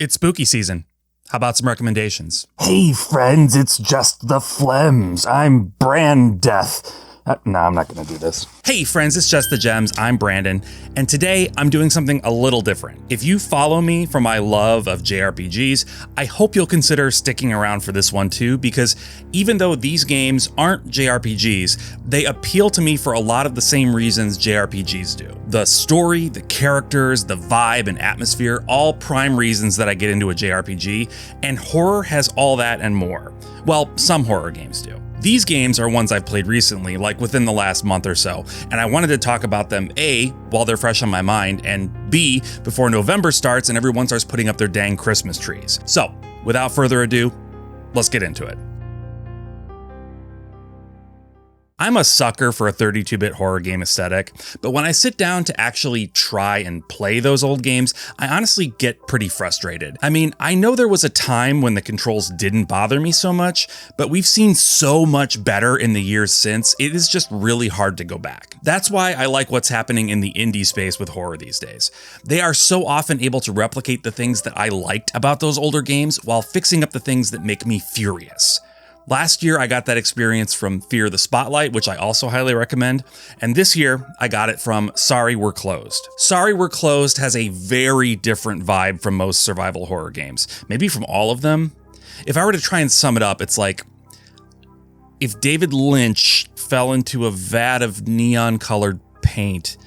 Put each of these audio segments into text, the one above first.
It's spooky season. How about some recommendations? Hey friends, it's just the Phlegms. I'm Brand Death. No, I'm not going to do this. Hey friends, it's Just the Gems. I'm Brandon, and today I'm doing something a little different. If you follow me for my love of JRPGs, I hope you'll consider sticking around for this one too, because even though these games aren't JRPGs, they appeal to me for a lot of the same reasons JRPGs do. The story, the characters, the vibe and atmosphere, all prime reasons that I get into a JRPG, and horror has all that and more. Well, some horror games do. These games are ones I've played recently, like within the last month or so, and I wanted to talk about them A, while they're fresh on my mind, and B, before November starts and everyone starts putting up their dang Christmas trees. So, without further ado, let's get into it. I'm a sucker for a 32-bit horror game aesthetic, but when I sit down to actually try and play those old games, I honestly get pretty frustrated. I mean, I know there was a time when the controls didn't bother me so much, but we've seen so much better in the years since, it is just really hard to go back. That's why I like what's happening in the indie space with horror these days. They are so often able to replicate the things that I liked about those older games while fixing up the things that make me furious. Last year, I got that experience from Fear the Spotlight, which I also highly recommend. And this year, I got it from Sorry We're Closed. Sorry We're Closed has a very different vibe from most survival horror games. Maybe from all of them. If I were to try and sum it up, it's like if David Lynch fell into a vat of neon-colored paint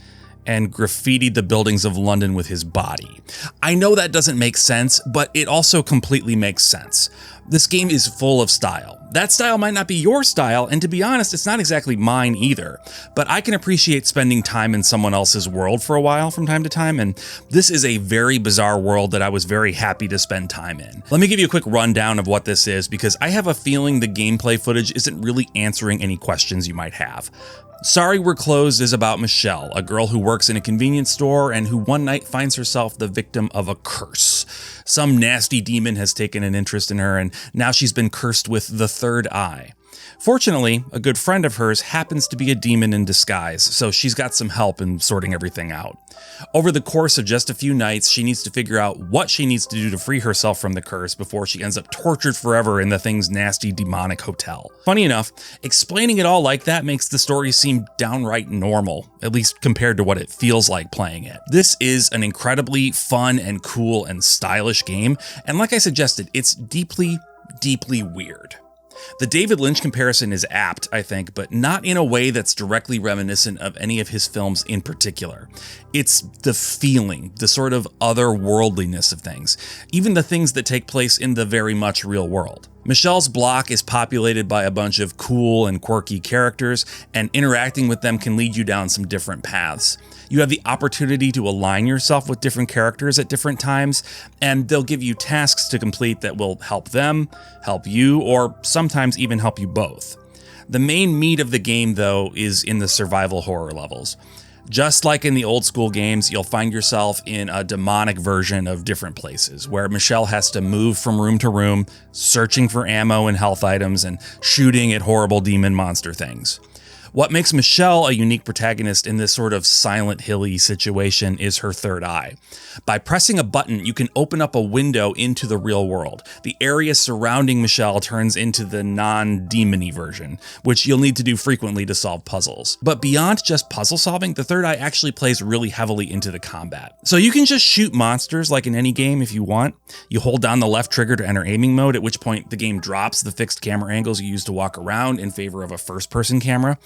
and graffitied the buildings of London with his body. I know that doesn't make sense, but it also completely makes sense. This game is full of style. That style might not be your style, and to be honest, it's not exactly mine either, but I can appreciate spending time in someone else's world for a while from time to time, and this is a very bizarre world that I was very happy to spend time in. Let me give you a quick rundown of what this is, because I have a feeling the gameplay footage isn't really answering any questions you might have. Sorry We're Closed is about Michelle, a girl who works in a convenience store and who one night finds herself the victim of a curse. Some nasty demon has taken an interest in her, and now she's been cursed with the third eye. Fortunately, a good friend of hers happens to be a demon in disguise, so she's got some help in sorting everything out. Over the course of just a few nights, she needs to figure out what she needs to do to free herself from the curse before she ends up tortured forever in the thing's nasty demonic hotel. Funny enough, explaining it all like that makes the story seem downright normal, at least compared to what it feels like playing it. This is an incredibly fun and cool and stylish game, and like I suggested, it's deeply, deeply weird. The David Lynch comparison is apt, I think, but not in a way that's directly reminiscent of any of his films in particular. It's the feeling, the sort of otherworldliness of things, even the things that take place in the very much real world. Michelle's block is populated by a bunch of cool and quirky characters, and interacting with them can lead you down some different paths. You have the opportunity to align yourself with different characters at different times, and they'll give you tasks to complete that will help them, help you, or sometimes even help you both. The main meat of the game, though, is in the survival horror levels. Just like in the old school games, you'll find yourself in a demonic version of different places, where Michelle has to move from room to room, searching for ammo and health items, and shooting at horrible demon monster things. What makes Michelle a unique protagonist in this sort of Silent Hill-y situation is her third eye. By pressing a button, you can open up a window into the real world. The area surrounding Michelle turns into the non-demony version, which you'll need to do frequently to solve puzzles. But beyond just puzzle solving, the third eye actually plays really heavily into the combat. So you can just shoot monsters like in any game if you want. You hold down the left trigger to enter aiming mode, at which point the game drops the fixed camera angles you use to walk around in favor of a first-person camera.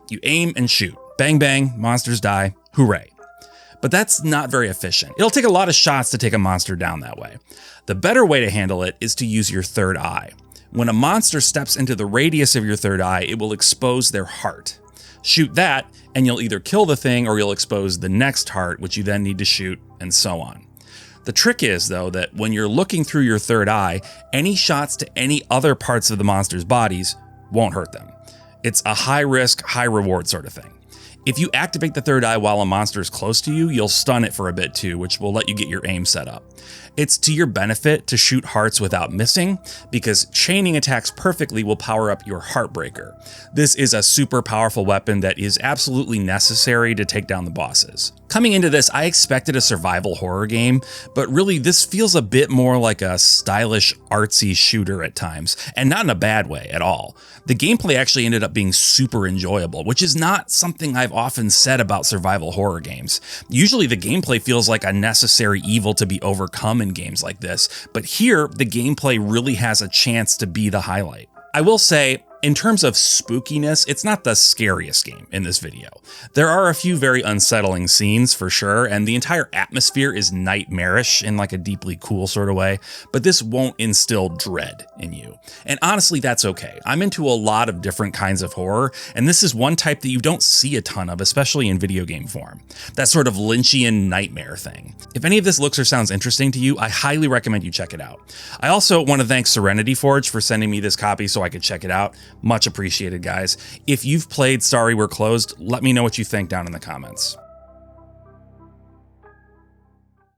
You aim and shoot. Bang bang, monsters die, hooray. But that's not very efficient. It'll take a lot of shots to take a monster down that way. The better way to handle it is to use your third eye. When a monster steps into the radius of your third eye, it will expose their heart. Shoot that, and you'll either kill the thing or you'll expose the next heart, which you then need to shoot, and so on. The trick is, though, that when you're looking through your third eye, any shots to any other parts of the monster's bodies won't hurt them. It's a high-risk, high-reward sort of thing. If you activate the third eye while a monster is close to you, you'll stun it for a bit too, which will let you get your aim set up. It's to your benefit to shoot hearts without missing, because chaining attacks perfectly will power up your Heartbreaker. This is a super powerful weapon that is absolutely necessary to take down the bosses. Coming into this, I expected a survival horror game, but really this feels a bit more like a stylish, artsy shooter at times, and not in a bad way at all. The gameplay actually ended up being super enjoyable, which is not something I've often said about survival horror games. Usually the gameplay feels like a necessary evil to be overcome in games like this, but here the gameplay really has a chance to be the highlight. I will say, in terms of spookiness, it's not the scariest game in this video. There are a few very unsettling scenes for sure, and the entire atmosphere is nightmarish in like a deeply cool sort of way, but this won't instill dread in you. And honestly, that's okay. I'm into a lot of different kinds of horror, and this is one type that you don't see a ton of, especially in video game form. That sort of Lynchian nightmare thing. If any of this looks or sounds interesting to you, I highly recommend you check it out. I also want to thank Serenity Forge for sending me this copy so I could check it out. Much appreciated, guys. If you've played Sorry We're Closed, let me know what you think down in the comments.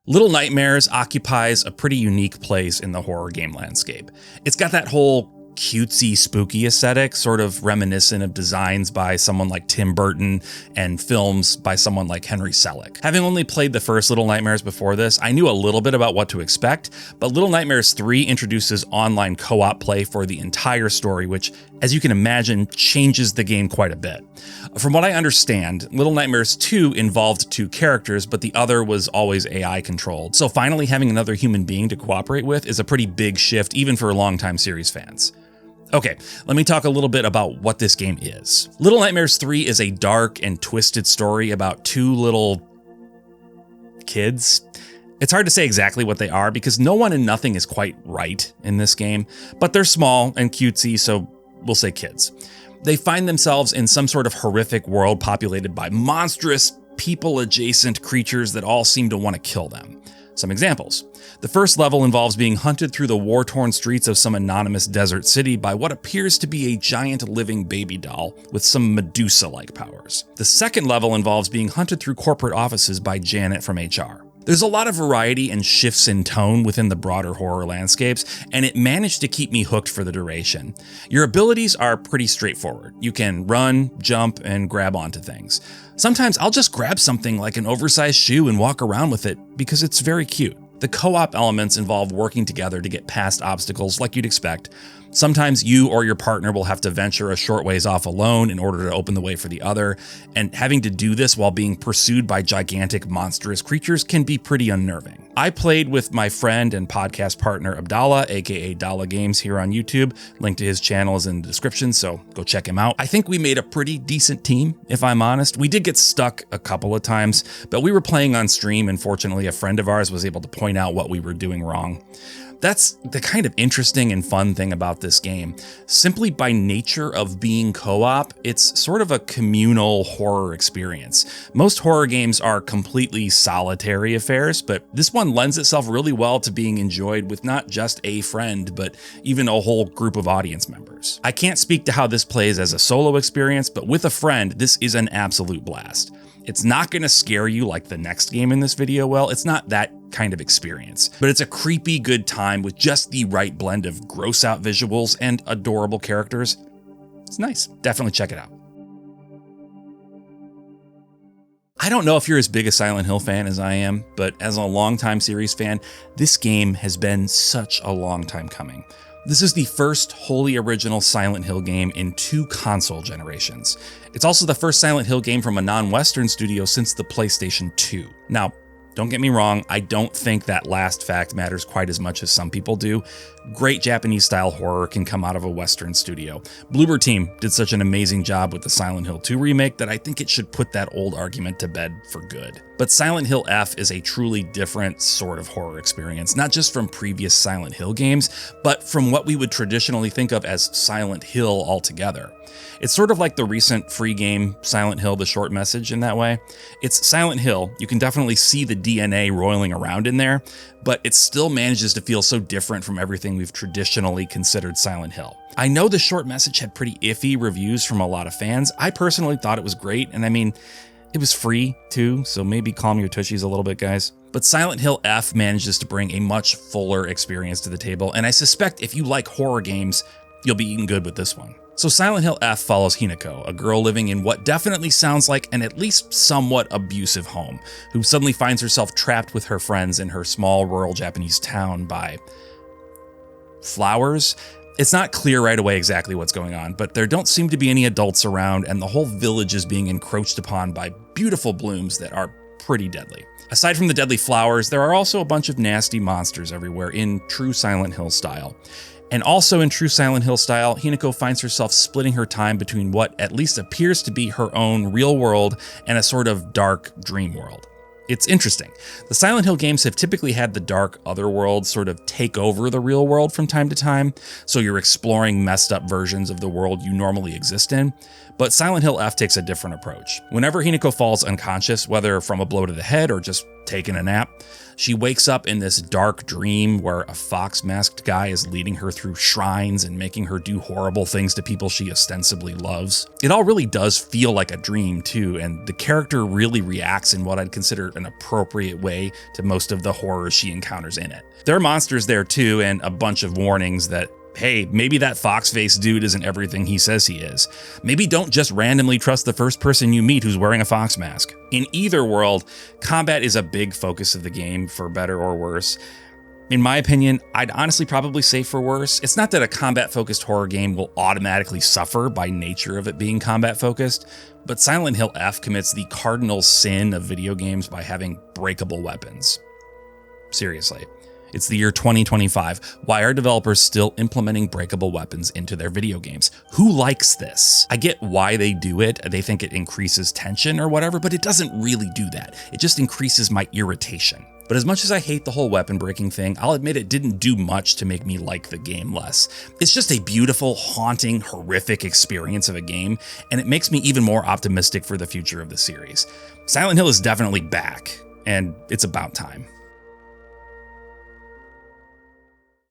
Little Nightmares occupies a pretty unique place in the horror game landscape. It's got that whole cutesy, spooky aesthetic, sort of reminiscent of designs by someone like Tim Burton and films by someone like Henry Selick. Having only played the first Little Nightmares before this, I knew a little bit about what to expect, but Little Nightmares 3 introduces online co-op play for the entire story, which, as you can imagine, changes the game quite a bit. From what I understand, Little Nightmares 2 involved 2 characters, but the other was always AI controlled. So finally having another human being to cooperate with is a pretty big shift, even for longtime series fans. Okay, let me talk a little bit about what this game is. Little Nightmares 3 is a dark and twisted story about 2 little kids. It's hard to say exactly what they are because no one and nothing is quite right in this game, but they're small and cutesy, so we'll say kids. They find themselves in some sort of horrific world populated by monstrous, people-adjacent creatures that all seem to want to kill them. Some examples. The first level involves being hunted through the war-torn streets of some anonymous desert city by what appears to be a giant living baby doll with some Medusa-like powers. The second level involves being hunted through corporate offices by Janet from HR. There's a lot of variety and shifts in tone within the broader horror landscapes, and it managed to keep me hooked for the duration. Your abilities are pretty straightforward. You can run, jump, and grab onto things. Sometimes I'll just grab something like an oversized shoe and walk around with it because it's very cute. The co-op elements involve working together to get past obstacles like you'd expect. Sometimes you or your partner will have to venture a short ways off alone in order to open the way for the other, and having to do this while being pursued by gigantic monstrous creatures can be pretty unnerving. I played with my friend and podcast partner Abdallah, aka Dalla Games, here on YouTube. Link to his channel is in the description, so go check him out. I think we made a pretty decent team, if I'm honest. We did get stuck a couple of times, but we were playing on stream, and fortunately a friend of ours was able to point out what we were doing wrong. That's the kind of interesting and fun thing about this game. Simply by nature of being co-op, it's sort of a communal horror experience. Most horror games are completely solitary affairs, but this one lends itself really well to being enjoyed with not just a friend, but even a whole group of audience members. I can't speak to how this plays as a solo experience, but with a friend, this is an absolute blast. It's not going to scare you like the next game in this video will. It's not that kind of experience, but it's a creepy good time with just the right blend of gross out visuals and adorable characters. It's nice. Definitely check it out. I don't know if you're as big a Silent Hill fan as I am, but as a longtime series fan, this game has been such a long time coming. This is the first wholly original Silent Hill game in 2 console generations. It's also the first Silent Hill game from a non-Western studio since the PlayStation 2. Now, don't get me wrong, I don't think that last fact matters quite as much as some people do. Great Japanese-style horror can come out of a Western studio. Bloober Team did such an amazing job with the Silent Hill 2 remake that I think it should put that old argument to bed for good. But Silent Hill F is a truly different sort of horror experience, not just from previous Silent Hill games, but from what we would traditionally think of as Silent Hill altogether. It's sort of like the recent free game Silent Hill: The Short Message in that way. It's Silent Hill, you can definitely see the DNA roiling around in there, but it still manages to feel so different from everything we've traditionally considered Silent Hill. I know The Short Message had pretty iffy reviews from a lot of fans. I personally thought it was great, and I mean, It was free too, so maybe calm your tushies a little bit, guys. But Silent Hill F manages to bring a much fuller experience to the table, and I suspect if you like horror games, you'll be eating good with this one. So Silent Hill F follows Hinako, a girl living in what definitely sounds like an at least somewhat abusive home, who suddenly finds herself trapped with her friends in her small rural Japanese town by flowers. It's not clear right away exactly what's going on, but there don't seem to be any adults around, and the whole village is being encroached upon by beautiful blooms that are pretty deadly. Aside from the deadly flowers, there are also a bunch of nasty monsters everywhere in true Silent Hill style. And also in true Silent Hill style, Hinako finds herself splitting her time between what at least appears to be her own real world and a sort of dark dream world. It's interesting. The Silent Hill games have typically had the dark otherworld sort of take over the real world from time to time, so you're exploring messed up versions of the world you normally exist in. But Silent Hill F takes a different approach. Whenever Hinako falls unconscious, whether from a blow to the head or just taking a nap, she wakes up in this dark dream where a fox-masked guy is leading her through shrines and making her do horrible things to people she ostensibly loves. It all really does feel like a dream too, and the character really reacts in what I'd consider an appropriate way to most of the horrors she encounters in it. There are monsters there too, and a bunch of warnings that, hey, maybe that fox-faced dude isn't everything he says he is. Maybe don't just randomly trust the first person you meet who's wearing a fox mask. In either world, combat is a big focus of the game, for better or worse. In my opinion, I'd honestly probably say for worse. It's not that a combat-focused horror game will automatically suffer by nature of it being combat-focused, but Silent Hill F commits the cardinal sin of video games by having breakable weapons. Seriously. It's the year 2025. Why are developers still implementing breakable weapons into their video games? Who likes this? I get why they do it. They think it increases tension or whatever, but it doesn't really do that. It just increases my irritation. But as much as I hate the whole weapon breaking thing, I'll admit it didn't do much to make me like the game less. It's just a beautiful, haunting, horrific experience of a game, and it makes me even more optimistic for the future of the series. Silent Hill is definitely back, and it's about time.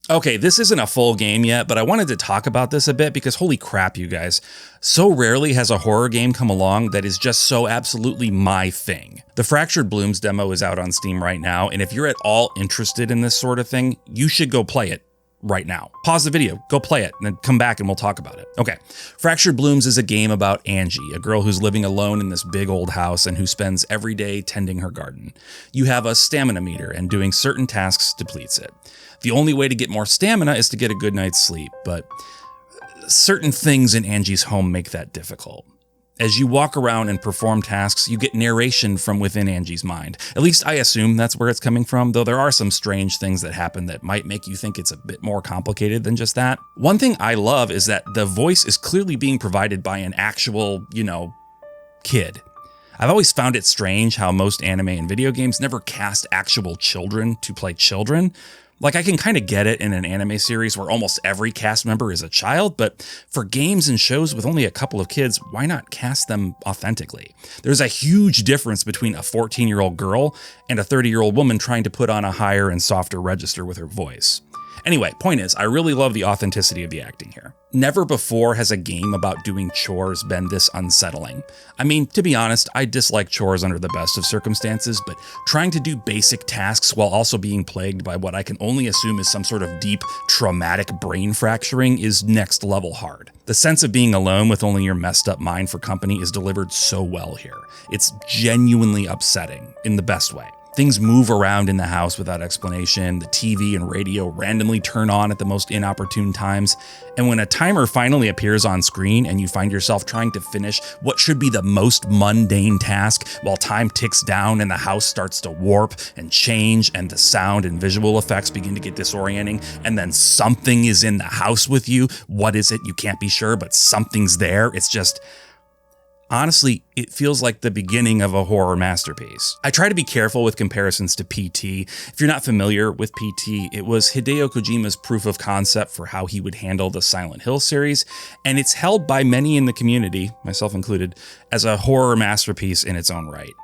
Okay, this isn't a full game yet, but I wanted to talk about this a bit because holy crap, you guys. So rarely has a horror game come along that is just so absolutely my thing. The Fractured Blooms demo is out on Steam right now, and if you're at all interested in this sort of thing, you should go play it right now. Pause the video, go play it, and then come back and we'll talk about it. Okay, Fractured Blooms is a game about Angie, a girl who's living alone in this big old house and who spends every day tending her garden. You have a stamina meter, and doing certain tasks depletes it. The only way to get more stamina is to get a good night's sleep, but certain things in Angie's home make that difficult. As you walk around and perform tasks, you get narration from within Angie's mind. At least I assume that's where it's coming from, though there are some strange things that happen that might make you think it's a bit more complicated than just that. One thing I love is that the voice is clearly being provided by an actual, kid. I've always found it strange how most anime and video games never cast actual children to play children. Like, I can kind of get it in an anime series where almost every cast member is a child, but for games and shows with only a couple of kids, why not cast them authentically? There's a huge difference between a 14-year-old girl and a 30-year-old woman trying to put on a higher and softer register with her voice. Anyway, point is, I really love the authenticity of the acting here. Never before has a game about doing chores been this unsettling. I mean, to be honest, I dislike chores under the best of circumstances, but trying to do basic tasks while also being plagued by what I can only assume is some sort of deep, traumatic brain fracturing is next level hard. The sense of being alone with only your messed up mind for company is delivered so well here. It's genuinely upsetting, in the best way. Things move around in the house without explanation, the TV and radio randomly turn on at the most inopportune times, and when a timer finally appears on screen and you find yourself trying to finish what should be the most mundane task while time ticks down and the house starts to warp and change and the sound and visual effects begin to get disorienting, and then something is in the house with you. What is it? You can't be sure, but something's there. It's just... honestly, it feels like the beginning of a horror masterpiece. I try to be careful with comparisons to PT. If you're not familiar with PT, it was Hideo Kojima's proof of concept for how he would handle the Silent Hill series, and it's held by many in the community, myself included, as a horror masterpiece in its own right.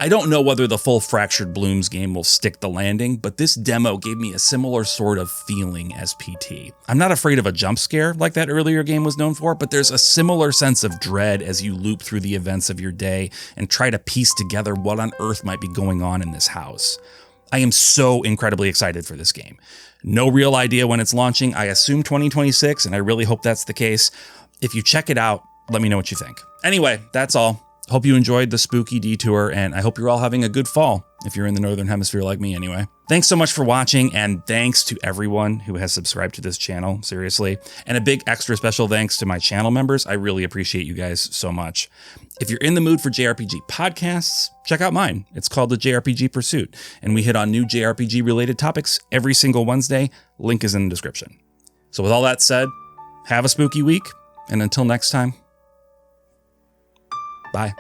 I don't know whether the full Fractured Blooms game will stick the landing, but this demo gave me a similar sort of feeling as PT. I'm not afraid of a jump scare like that earlier game was known for, but there's a similar sense of dread as you loop through the events of your day and try to piece together what on earth might be going on in this house. I am so incredibly excited for this game. No real idea when it's launching. I assume 2026, and I really hope that's the case. If you check it out, let me know what you think. Anyway, that's all. Hope you enjoyed the spooky detour, and I hope you're all having a good fall, if you're in the Northern Hemisphere like me anyway. Thanks so much for watching, and thanks to everyone who has subscribed to this channel, seriously. And a big extra special thanks to my channel members. I really appreciate you guys so much. If you're in the mood for JRPG podcasts, check out mine. It's called the JRPG Pursuit, and we hit on new JRPG-related topics every single Wednesday. Link is in the description. So with all that said, have a spooky week, and until next time, bye.